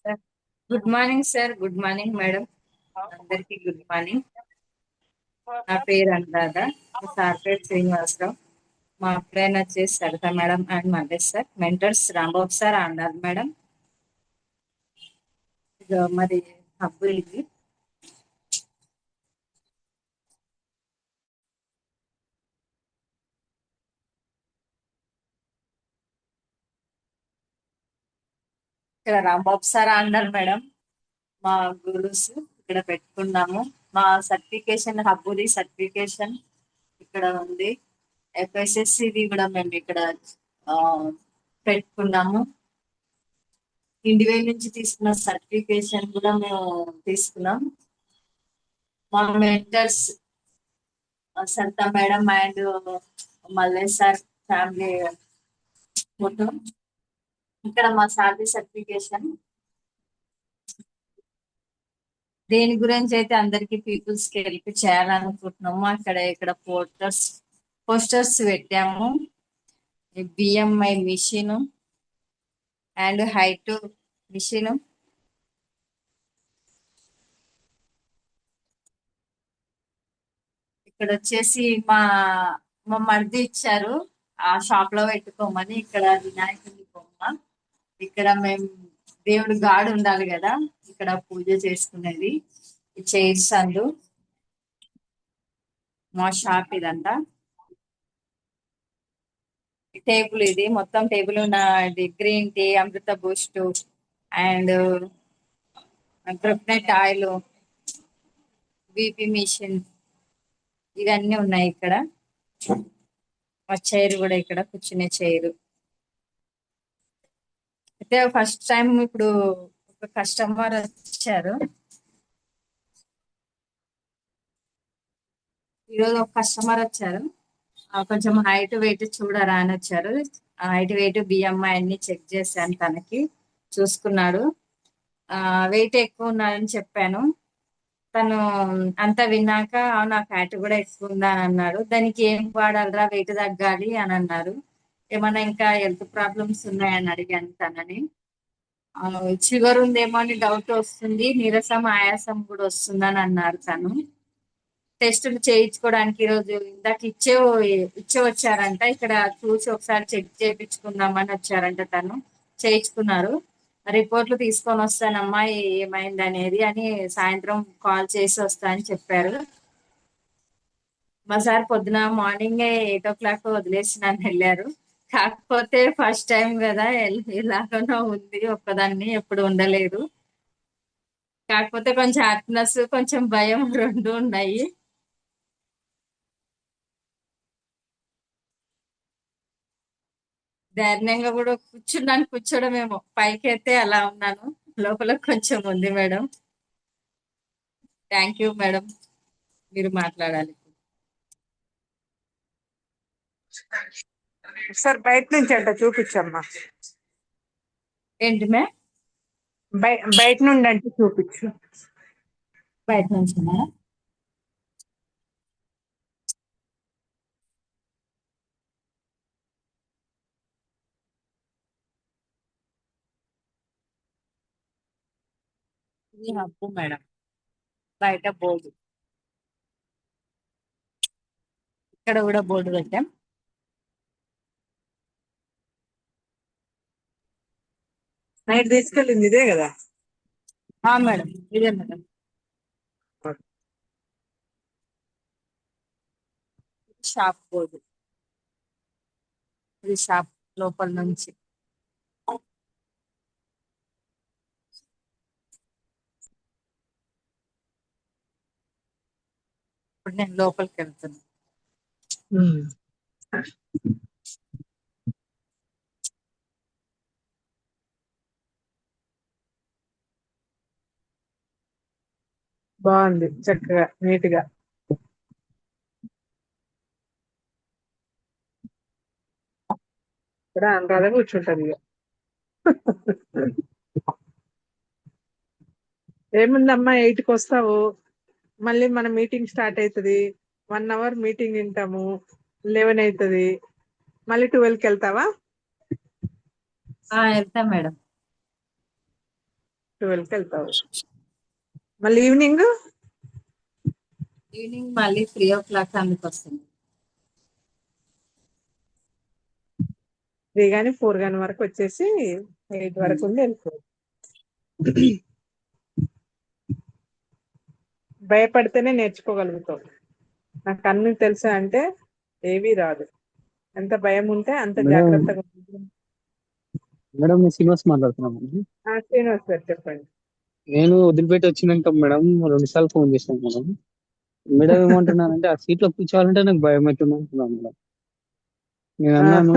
Sir good morning sir. Good morning madam. అందరికి good morning. నా పేరు అనురాధ. మా సార్ పేరు శ్రీనివాసరావు. మా అప్లైన్ వచ్చేసి Saritha madam and Mallesh sir. Mentors Rambabu sir అన్నారు మేడం. ఇదో మరి హబ్బు ఇది. ఇక్కడ రాంబాబు సార్ అన్నారు మేడం. మా గురుస్ ఇక్కడ పెట్టుకున్నాము. మా సర్టిఫికేషన్ హబ్బుది సర్టిఫికేషన్ ఇక్కడ ఉంది. ఎఫ్ఎస్ఎస్సిది కూడా మేము ఇక్కడ ఆ, పెట్టుకున్నాము. ఇండివైల్ నుంచి తీసుకున్న సర్టిఫికేషన్ కూడా మేము తీసుకున్నాం. మా mentors Saritha madam and Mallesh sir family photo. ఇక్కడ మా సాలరీ సర్టిఫికేషన్. దేని గురించి అయితే అందరికి పీపుల్స్ కి హెల్ప్ చేయాలనుకుంటున్నాము అక్కడ ఇక్కడ పోస్టర్స్ పెట్టాము. BMI machine and height machine. ఇక్కడ వచ్చేసి మా మా మరిది ఇచ్చారు ఆ షాప్ లో పెట్టుకోమని. ఇక్కడ వినాయకుడి బొమ్మ. ఇక్కడ మేము దేవుడు గాడు ఉండాలి కదా, ఇక్కడ పూజ చేసుకునేది. ఈ చైర్స్ అండ్ మా షాప్ ఇదంతా. టేబుల్ ఇది మొత్తం టేబుల్ ఉన్న గ్రీన్ టీ, అమృత బూస్ట్ అండ్ క్రిప్నెట్ ఆయిల్, బీపీ మిషన్ ఇవన్నీ ఉన్నాయి ఇక్కడ. మా చైర్ కూడా ఇక్కడ కూర్చునే చైర్. అయితే ఫస్ట్ టైం ఇప్పుడు ఒక కస్టమర్ వచ్చారు. ఈరోజు ఒక కస్టమర్ వచ్చారు. కొంచెం హైట్ వెయిట్ చూడరా అని వచ్చారు. హైట్ వెయిట్ బిఎంఐ అన్ని చెక్ చేశాను, తనకి చూసుకున్నాడు. వెయిట్ ఎక్కువ ఉన్నాడని చెప్పాను. తను అంతా విన్నాక నా ఫ్యాట్ కూడా ఎక్కువ ఉందా అని అన్నాడు. దానికి ఏం వాడాలరా వెయిట్ తగ్గాలి అని అన్నారు. ఏమన్నా ఇంకా హెల్త్ ప్రాబ్లమ్స్ ఉన్నాయని అడిగాను తనని. షుగర్ ఉందేమో అని డౌట్ వస్తుంది, నీరసం ఆయాసం కూడా వస్తుందని అన్నారు తను. టెస్టులు చేయించుకోవడానికి ఈరోజు ఇందాక ఇచ్చే వచ్చారంట. ఇక్కడ చూసి ఒకసారి చెక్ చేయించుకుందామని వచ్చారంట. తను చేయించుకున్నారు. రిపోర్ట్లు తీసుకొని వస్తానమ్మా ఏమైంది అనేది అని సాయంత్రం కాల్ చేసి వస్తా అని చెప్పారు. మా సార్ పొద్దున మార్నింగే 8 o'clock వదిలేసి నన్ను వెళ్ళారు. కాకపోతే ఫస్ట్ టైం కదా ఎలాగనో ఉంది, ఒక్కదాన్ని ఎప్పుడు ఉండలేదు. కాకపోతే కొంచెం హ్యాపీనెస్ కొంచెం భయం రెండు ఉన్నాయి. ధైర్యంగా కూడా కూర్చోడమేమో, పైకైతే అలా ఉన్నాను, లోపల కొంచెం ఉంది మేడం. Thank you madam. మీరు మాట్లాడాలి. సార్ బయట నుంచి అంట చూపించమ్మా. ఏంటి మే? బయట నుండి అంటే చూపించు. బయట నుంచి ఇది హబ్బు మేడం. బయట బోర్డు, ఇక్కడ కూడా బోర్డు పెట్టాం. నైట్ తీసుకెళ్ళింది ఇదే కదా. మేడం ఇదే మేడం. షాప్ బోర్డు, ఇది షాప్ లోపల నుంచి. ఇప్పుడు నేను లోపలికి వెళ్తున్నాను. బాగుంది, చక్కగా నీట్ గా. ఇక్కడ అనురాధ కూర్చుంటది ఇక. ఏముందమ్మా, 8కి వస్తావు, మళ్ళీ మన మీటింగ్ స్టార్ట్ అవుతుంది. 1 hour మీటింగ్ వింటాము, 11 అవుతుంది, మళ్ళీ 12కి వెళ్తావా? వెళ్తా మేడం. 12కి వెళ్తావు. మళ్ళీ ఈవినింగ్ ఈవినింగ్ మళ్ళీ 3 o'clock అందుకు వస్తుంది. 3 కానీ 4 కానీ వరకు వచ్చేసి 8 వరకు ఉండి వెళ్ళిపో. భయపడితేనే నేర్చుకోగలుగుతావు. నాకు అన్ని తెలుసా అంటే ఏవీ రాదు. ఎంత భయం ఉంటే అంత మేడం జాగ్రత్తగా ఉంటుంది. మేడం నేను శ్రీనివాస్ మాట్లాడుతున్నాను. శ్రీనివాస్ గారు చెప్పండి. నేను వదిలిపెట్టి వచ్చినాక మేడం 2 సార్లు ఫోన్ చేశాను మేడం. మేడం ఏమంటున్నానంటే ఆ సీట్లో కూర్చోవాలంటే నాకు భయం అవుతుంది అంటున్నాను మేడం. నేను ఆ, అన్నాను